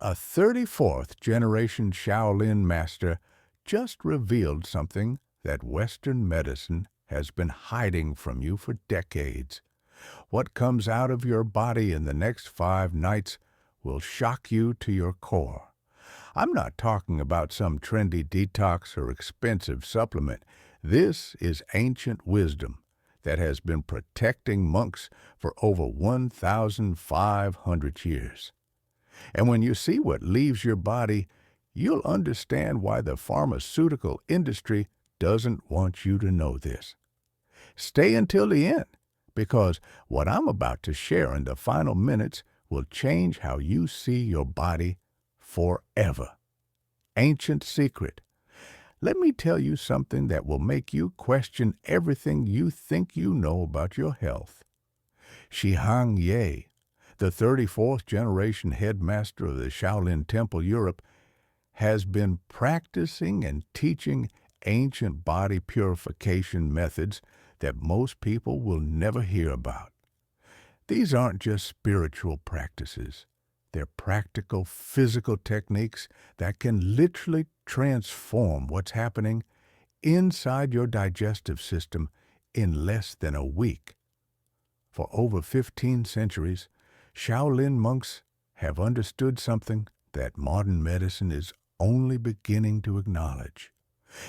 A 34th generation Shaolin master just revealed something that Western medicine has been hiding from you for decades. What comes out of your body in the next 5 nights will shock you to your core. I'm not talking about some trendy detox or expensive supplement. This is ancient wisdom that has been protecting monks for over 1,500 years. And when you see what leaves your body, you'll understand why the pharmaceutical industry doesn't want you to know this. Stay until the end, because what I'm about to share in the final minutes will change how you see your body forever. Ancient secret. Let me tell you something that will make you question everything you think you know about your health. Shihang Ye, the 34th generation headmaster of the Shaolin Temple, Europe, has been practicing and teaching ancient body purification methods that most people will never hear about. These aren't just spiritual practices. They're practical physical techniques that can literally transform what's happening inside your digestive system in less than a week. For over 15 centuries, Shaolin monks have understood something that modern medicine is only beginning to acknowledge.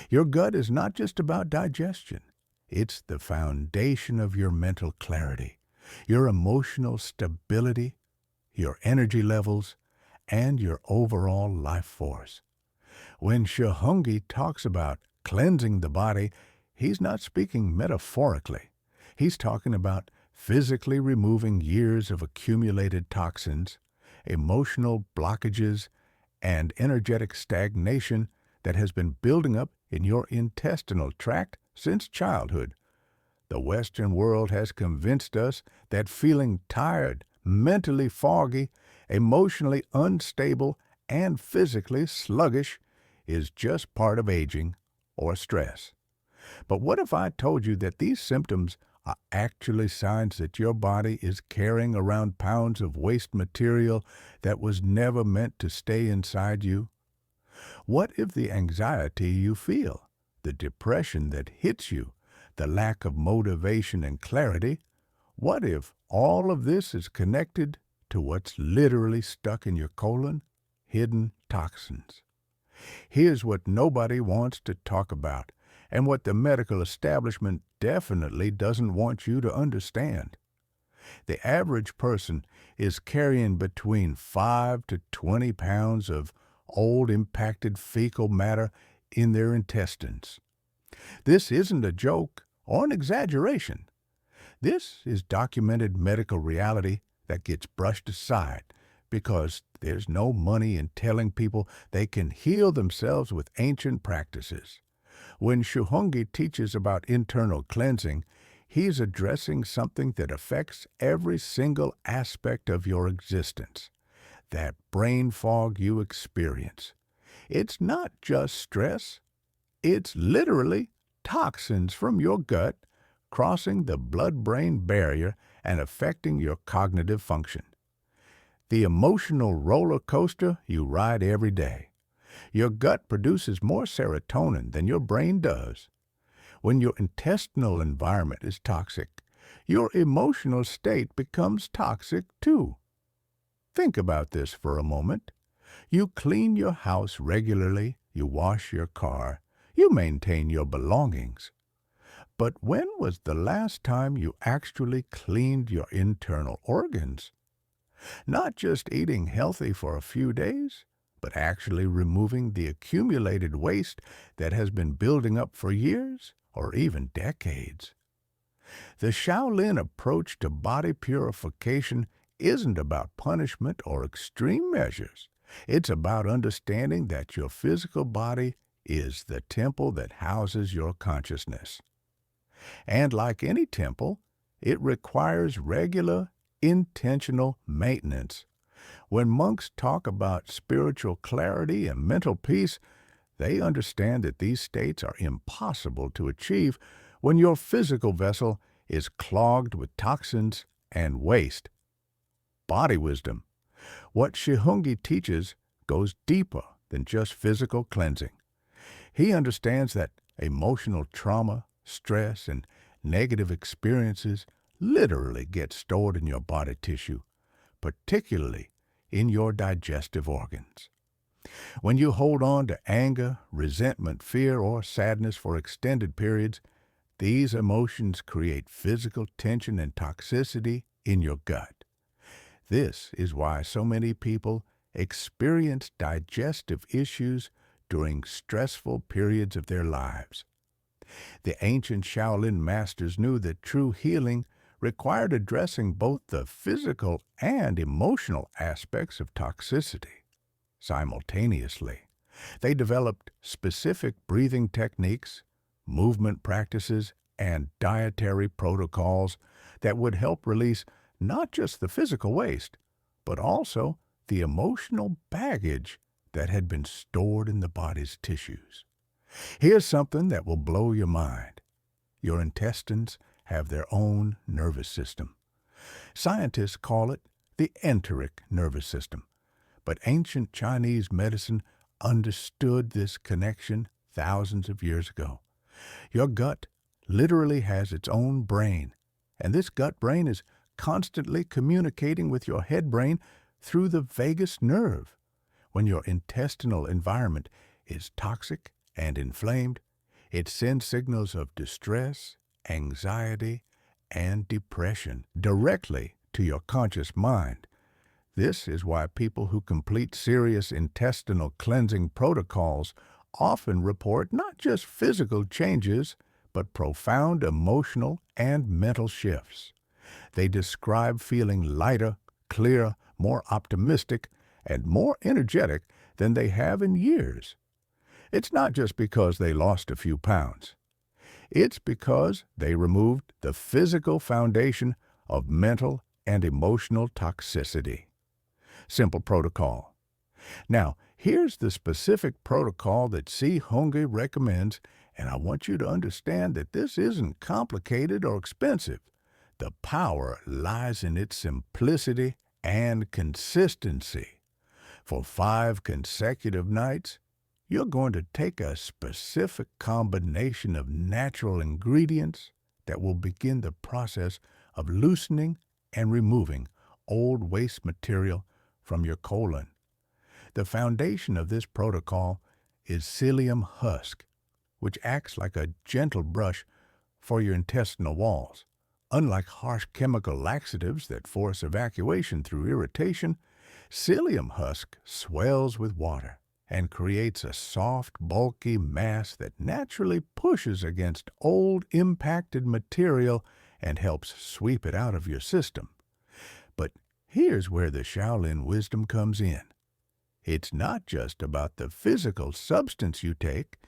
Your gut is not just about digestion. It's the foundation of your mental clarity, your emotional stability, your energy levels, and your overall life force. When Shihongi talks about cleansing the body, he's not speaking metaphorically. He's talking about physically removing years of accumulated toxins, emotional blockages, and energetic stagnation that has been building up in your intestinal tract since childhood. The Western world has convinced us that feeling tired, mentally foggy, emotionally unstable, and physically sluggish is just part of aging or stress. But what if I told you that these symptoms are actually signs that your body is carrying around pounds of waste material that was never meant to stay inside you? What if the anxiety you feel, the depression that hits you, the lack of motivation and clarity, what if all of this is connected to what's literally stuck in your colon? Hidden toxins. Here's what nobody wants to talk about, and what the medical establishment definitely doesn't want you to understand. The average person is carrying between 5 to 20 pounds of old impacted fecal matter in their intestines. This isn't a joke or an exaggeration. This is documented medical reality that gets brushed aside because there's no money in telling people they can heal themselves with ancient practices. When Shihongi teaches about internal cleansing, he's addressing something that affects every single aspect of your existence. That brain fog you experience. It's not just stress. It's literally toxins from your gut crossing the blood-brain barrier and affecting your cognitive function. The emotional roller coaster you ride every day. Your gut produces more serotonin than your brain does. When your intestinal environment is toxic, your emotional state becomes toxic too. Think about this for a moment. You clean your house regularly, you wash your car, you maintain your belongings. But when was the last time you actually cleaned your internal organs? Not just eating healthy for a few days, but actually removing the accumulated waste that has been building up for years or even decades. The Shaolin approach to body purification isn't about punishment or extreme measures. It's about understanding that your physical body is the temple that houses your consciousness. And like any temple, it requires regular, intentional maintenance. When monks talk about spiritual clarity and mental peace, they understand that these states are impossible to achieve when your physical vessel is clogged with toxins and waste. Body wisdom. What Shihongi teaches goes deeper than just physical cleansing. He understands that emotional trauma, stress, and negative experiences literally get stored in your body tissue, particularly in your digestive organs. When you hold on to anger, resentment, fear, or sadness for extended periods, these emotions create physical tension and toxicity in your gut. This is why so many people experience digestive issues during stressful periods of their lives. The ancient Shaolin masters knew that true healing required addressing both the physical and emotional aspects of toxicity simultaneously. They developed specific breathing techniques, movement practices, and dietary protocols that would help release not just the physical waste, but also the emotional baggage that had been stored in the body's tissues. Here's something that will blow your mind. Your intestines have their own nervous system. Scientists call it the enteric nervous system, but ancient Chinese medicine understood this connection thousands of years ago. Your gut literally has its own brain, and this gut brain is constantly communicating with your head brain through the vagus nerve. When your intestinal environment is toxic and inflamed, it sends signals of distress, anxiety, and depression directly to your conscious mind. This is why people who complete serious intestinal cleansing protocols often report not just physical changes, but profound emotional and mental shifts. They describe feeling lighter, clearer, more optimistic, and more energetic than they have in years. It's not just because they lost a few pounds. It's because they removed the physical foundation of mental and emotional toxicity. Simple protocol. Now, here's the specific protocol that C. Hongyi recommends, and I want you to understand that this isn't complicated or expensive. The power lies in its simplicity and consistency. For 5 consecutive nights, you're going to take a specific combination of natural ingredients that will begin the process of loosening and removing old waste material from your colon. The foundation of this protocol is psyllium husk, which acts like a gentle brush for your intestinal walls. Unlike harsh chemical laxatives that force evacuation through irritation, psyllium husk swells with water and creates a soft, bulky mass that naturally pushes against old, impacted material and helps sweep it out of your system. But here's where the Shaolin wisdom comes in. It's not just about the physical substance you take,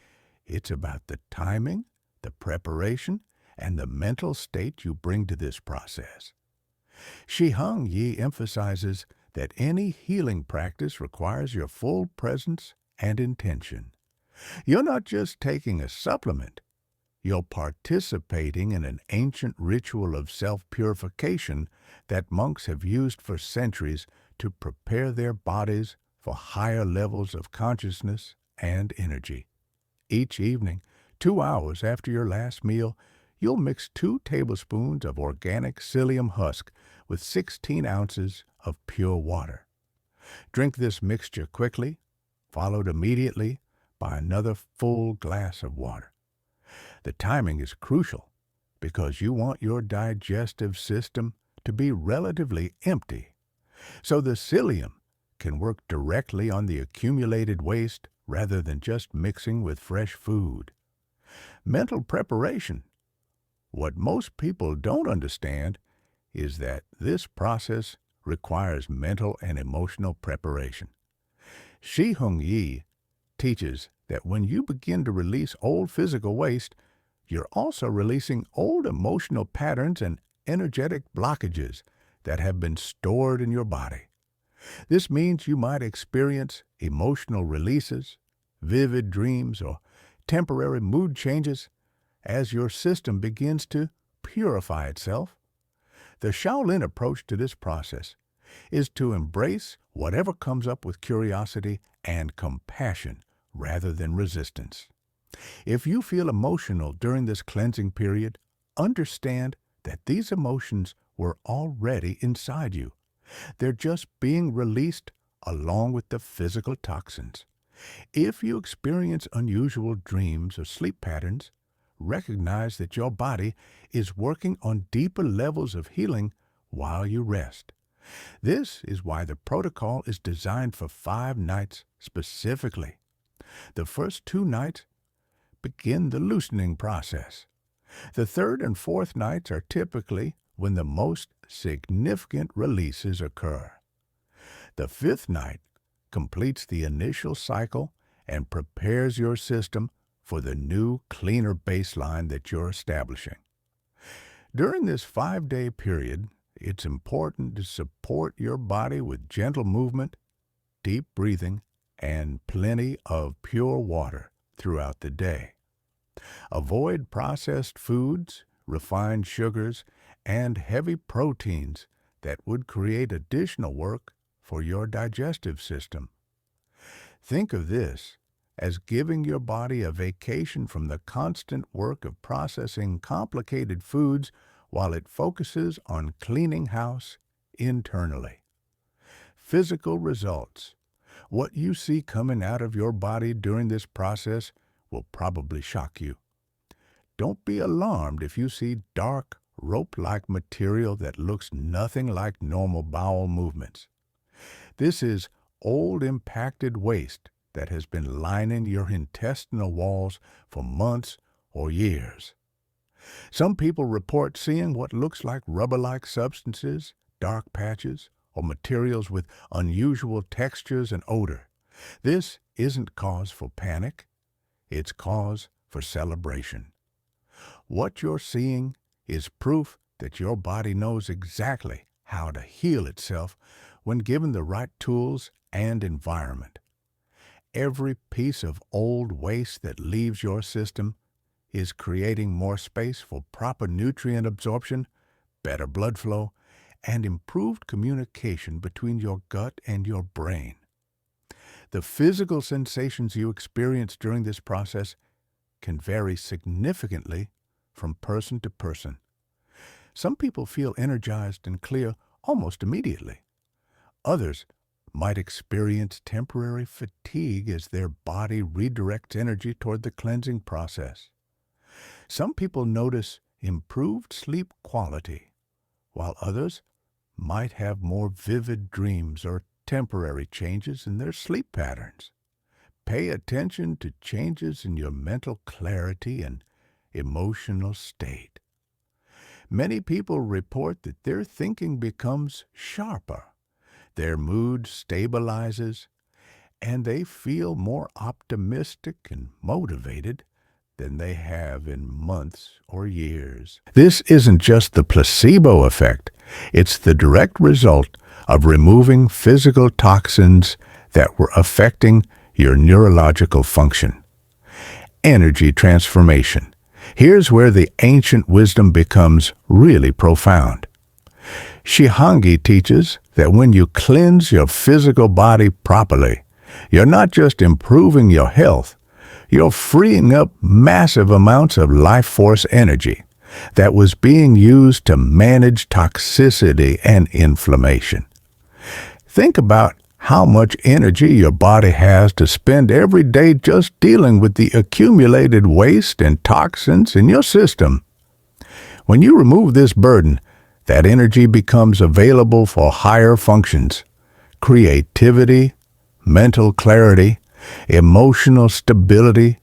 it's about the timing, the preparation, and the mental state you bring to this process. Shi Hongyi emphasizes that any healing practice requires your full presence and intention. You're not just taking a supplement, you're participating in an ancient ritual of self-purification that monks have used for centuries to prepare their bodies for higher levels of consciousness and energy. Each evening, 2 hours after your last meal, you'll mix 2 tablespoons of organic psyllium husk with 16 ounces of pure water. Drink this mixture quickly, followed immediately by another full glass of water. The timing is crucial because you want your digestive system to be relatively empty, so the psyllium can work directly on the accumulated waste rather than just mixing with fresh food. Mental preparation. What most people don't understand is that this process requires mental and emotional preparation. Shi Hongyi teaches that when you begin to release old physical waste, you're also releasing old emotional patterns and energetic blockages that have been stored in your body. This means you might experience emotional releases, vivid dreams, or temporary mood changes as your system begins to purify itself. The Shaolin approach to this process is to embrace whatever comes up with curiosity and compassion rather than resistance. If you feel emotional during this cleansing period, understand that these emotions were already inside you. They're just being released along with the physical toxins. If you experience unusual dreams or sleep patterns, recognize that your body is working on deeper levels of healing while you rest. This is why the protocol is designed for 5 nights specifically. The first 2 nights begin the loosening process. The 3rd and 4th nights are typically when the most significant releases occur. The 5th night completes the initial cycle and prepares your system for the new, cleaner baseline that you're establishing. During this 5-day period, it's important to support your body with gentle movement, deep breathing, and plenty of pure water throughout the day. Avoid processed foods, refined sugars, and heavy proteins that would create additional work for your digestive system. Think of this as giving your body a vacation from the constant work of processing complicated foods while it focuses on cleaning house internally. Physical results. What you see coming out of your body during this process will probably shock you. Don't be alarmed if you see dark, rope-like material that looks nothing like normal bowel movements. This is old impacted waste that has been lining your intestinal walls for months or years. Some people report seeing what looks like rubber-like substances, dark patches, or materials with unusual textures and odor. This isn't cause for panic. It's cause for celebration. What you're seeing is proof that your body knows exactly how to heal itself when given the right tools and environment. Every piece of old waste that leaves your system is creating more space for proper nutrient absorption, better blood flow, and improved communication between your gut and your brain. The physical sensations you experience during this process can vary significantly from person to person. Some people feel energized and clear almost immediately. Others might experience temporary fatigue as their body redirects energy toward the cleansing process. Some people notice improved sleep quality, while others might have more vivid dreams or temporary changes in their sleep patterns. Pay attention to changes in your mental clarity and emotional state. Many people report that their thinking becomes sharper, their mood stabilizes, and they feel more optimistic and motivated than they have in months or years. This isn't just the placebo effect. It's the direct result of removing physical toxins that were affecting your neurological function. Energy transformation. Here's where the ancient wisdom becomes really profound. Shihangi teaches that when you cleanse your physical body properly, you're not just improving your health, you're freeing up massive amounts of life force energy that was being used to manage toxicity and inflammation. Think about how much energy your body has to spend every day just dealing with the accumulated waste and toxins in your system. When you remove this burden, that energy becomes available for higher functions, creativity, mental clarity, emotional stability,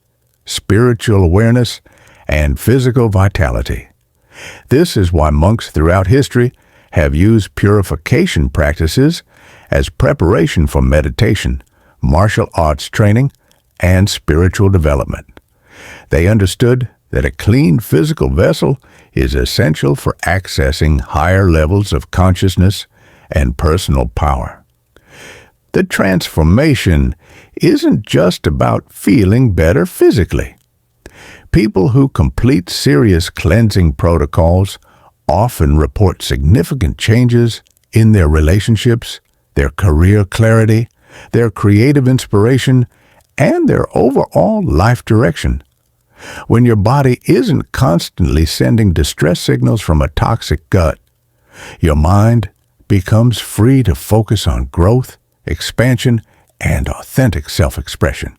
spiritual awareness, and physical vitality. This is why monks throughout history have used purification practices as preparation for meditation, martial arts training, and spiritual development. They understood that a clean physical vessel is essential for accessing higher levels of consciousness and personal power. The transformation isn't just about feeling better physically. People who complete serious cleansing protocols often report significant changes in their relationships, their career clarity, their creative inspiration, and their overall life direction. When your body isn't constantly sending distress signals from a toxic gut, your mind becomes free to focus on growth, expansion, and authentic self-expression.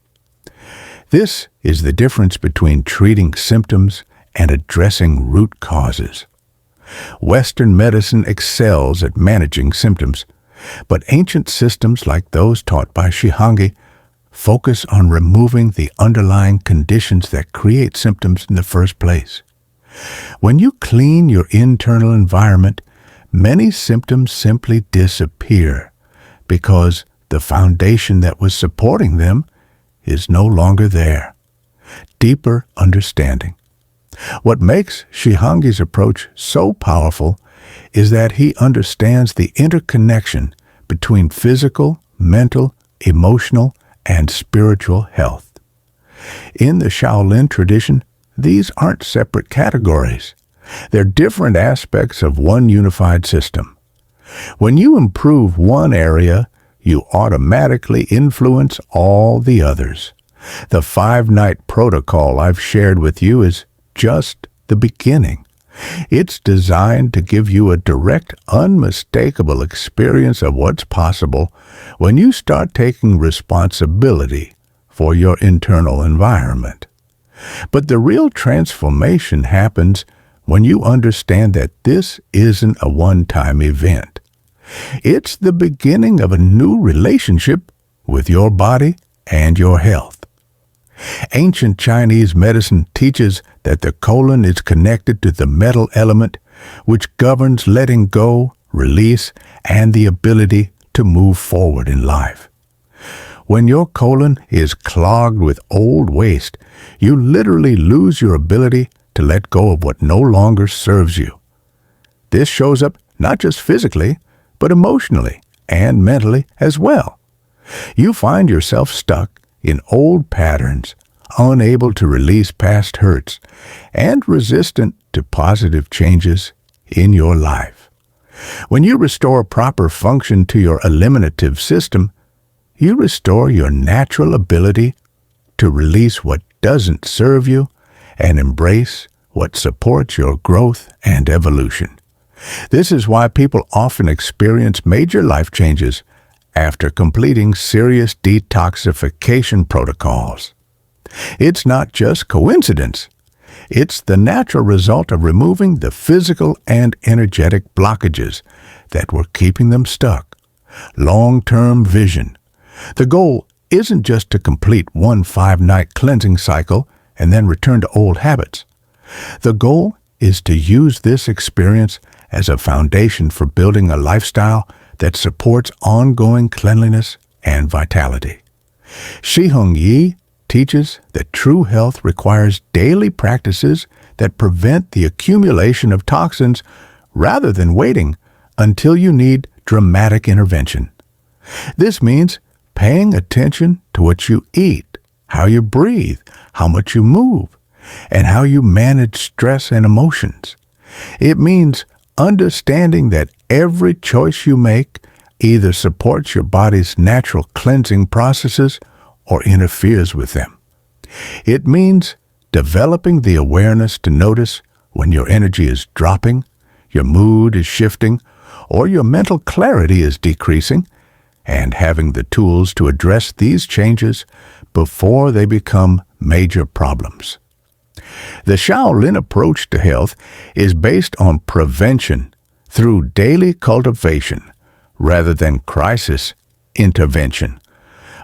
This is the difference between treating symptoms and addressing root causes. Western medicine excels at managing symptoms, but ancient systems like those taught by Shihangi focus on removing the underlying conditions that create symptoms in the first place. When you clean your internal environment, many symptoms simply disappear because the foundation that was supporting them is no longer there. Deeper understanding. What makes Shihangi's approach so powerful is that he understands the interconnection between physical, mental, emotional, and spiritual health. In the Shaolin tradition, these aren't separate categories. They're different aspects of one unified system. When you improve one area, you automatically influence all the others. The 5-night protocol I've shared with you is just the beginning. It's designed to give you a direct, unmistakable experience of what's possible when you start taking responsibility for your internal environment. But the real transformation happens when you understand that this isn't a one-time event. It's the beginning of a new relationship with your body and your health. Ancient Chinese medicine teaches that the colon is connected to the metal element, which governs letting go, release, and the ability to move forward in life. When your colon is clogged with old waste, you literally lose your ability to let go of what no longer serves you. This shows up not just physically, but emotionally and mentally as well. You find yourself stuck in old patterns, unable to release past hurts, and resistant to positive changes in your life. When you restore proper function to your eliminative system, you restore your natural ability to release what doesn't serve you and embrace what supports your growth and evolution. This is why people often experience major life changes after completing serious detoxification protocols. It's not just coincidence. It's the natural result of removing the physical and energetic blockages that were keeping them stuck. Long-term vision. The goal isn't just to complete one 5-night cleansing cycle and then return to old habits. The goal is to use this experience as a foundation for building a lifestyle that supports ongoing cleanliness and vitality. Shihong Yi teaches that true health requires daily practices that prevent the accumulation of toxins rather than waiting until you need dramatic intervention. This means paying attention to what you eat, how you breathe, how much you move, and how you manage stress and emotions. It means understanding that every choice you make either supports your body's natural cleansing processes or interferes with them. It means developing the awareness to notice when your energy is dropping, your mood is shifting, or your mental clarity is decreasing, and having the tools to address these changes before they become major problems. The Shaolin approach to health is based on prevention through daily cultivation rather than crisis intervention.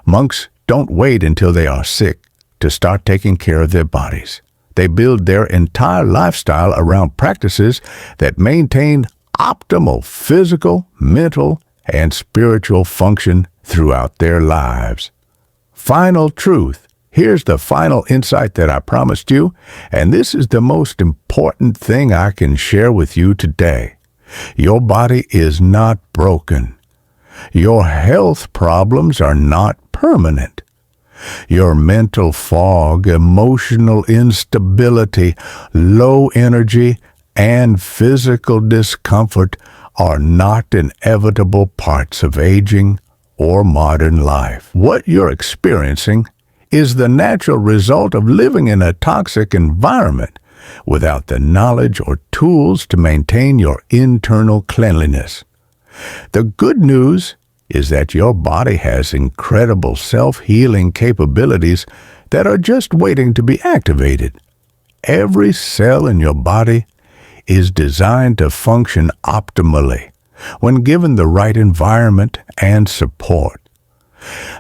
Monks don't wait until they are sick to start taking care of their bodies. They build their entire lifestyle around practices that maintain optimal physical, mental, and spiritual function throughout their lives. Final truth. Here's the final insight that I promised you, and this is the most important thing I can share with you today. Your body is not broken. Your health problems are not permanent. Your mental fog, emotional instability, low energy, and physical discomfort are not inevitable parts of aging or modern life. What you're experiencing is the natural result of living in a toxic environment without the knowledge or tools to maintain your internal cleanliness. The good news is that your body has incredible self-healing capabilities that are just waiting to be activated. Every cell in your body is designed to function optimally when given the right environment and support.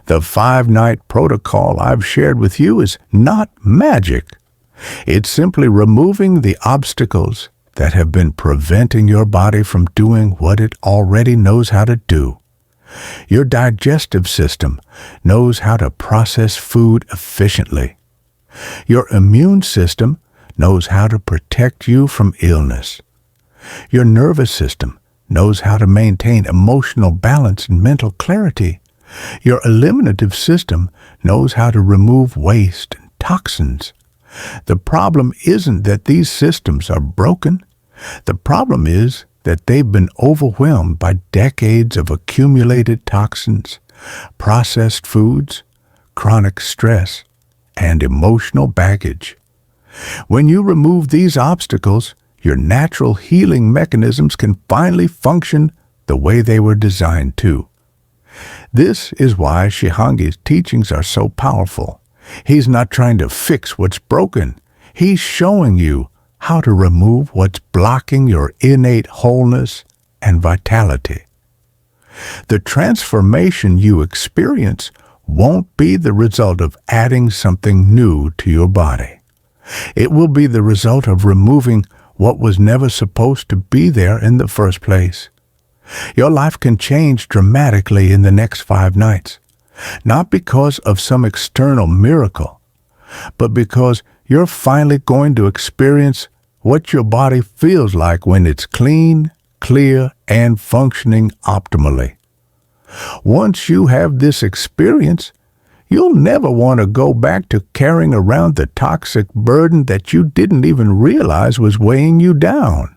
The 5-night protocol I've shared with you is not magic. It's simply removing the obstacles that have been preventing your body from doing what it already knows how to do. Your digestive system knows how to process food efficiently. Your immune system knows how to protect you from illness. Your nervous system knows how to maintain emotional balance and mental clarity. Your eliminative system knows how to remove waste and toxins. The problem isn't that these systems are broken. The problem is that they've been overwhelmed by decades of accumulated toxins, processed foods, chronic stress, and emotional baggage. When you remove these obstacles, your natural healing mechanisms can finally function the way they were designed to. This is why Shihangi's teachings are so powerful. He's not trying to fix what's broken. He's showing you how to remove what's blocking your innate wholeness and vitality. The transformation you experience won't be the result of adding something new to your body. It will be the result of removing what was never supposed to be there in the first place. Your life can change dramatically in the next 5 nights, not because of some external miracle, but because you're finally going to experience what your body feels like when it's clean, clear, and functioning optimally. Once you have this experience, you'll never want to go back to carrying around the toxic burden that you didn't even realize was weighing you down.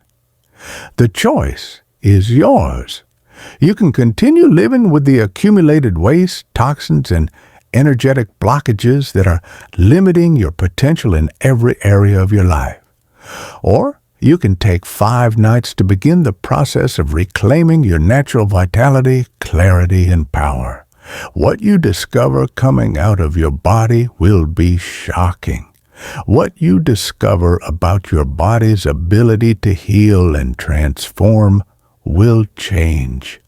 The choice is yours. You can continue living with the accumulated waste, toxins, and energetic blockages that are limiting your potential in every area of your life. Or you can take 5 nights to begin the process of reclaiming your natural vitality, clarity, and power. What you discover coming out of your body will be shocking. What you discover about your body's ability to heal and transform will change.